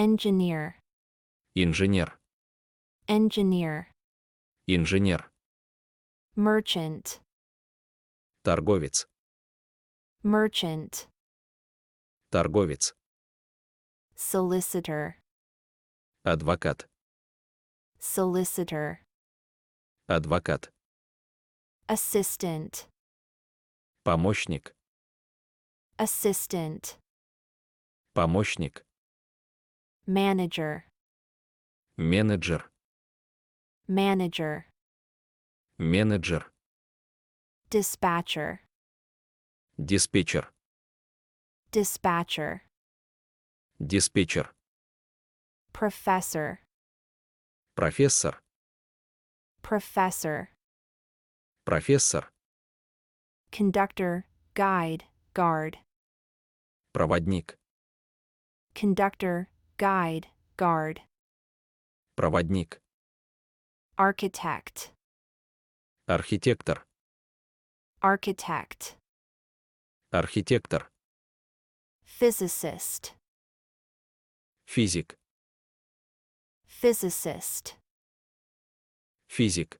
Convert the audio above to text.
engineer, Инженер. engineer, Инженер. merchant, Торговец. merchant, Торговец. solicitor, Адвокат. solicitor, Адвокат. assistant, Помощник. assistant, Помощник. manager, Менеджер. manager, Менеджер. dispatcher, Диспетчер. dispatcher, Диспетчер. professor, Профессор. professor, Профессор. conductor, guide, guard, Проводник. conductor, guide, guard, Проводник. architect, Архитектор. architect, Архитектор. physicist, Физик. physicist, Физик.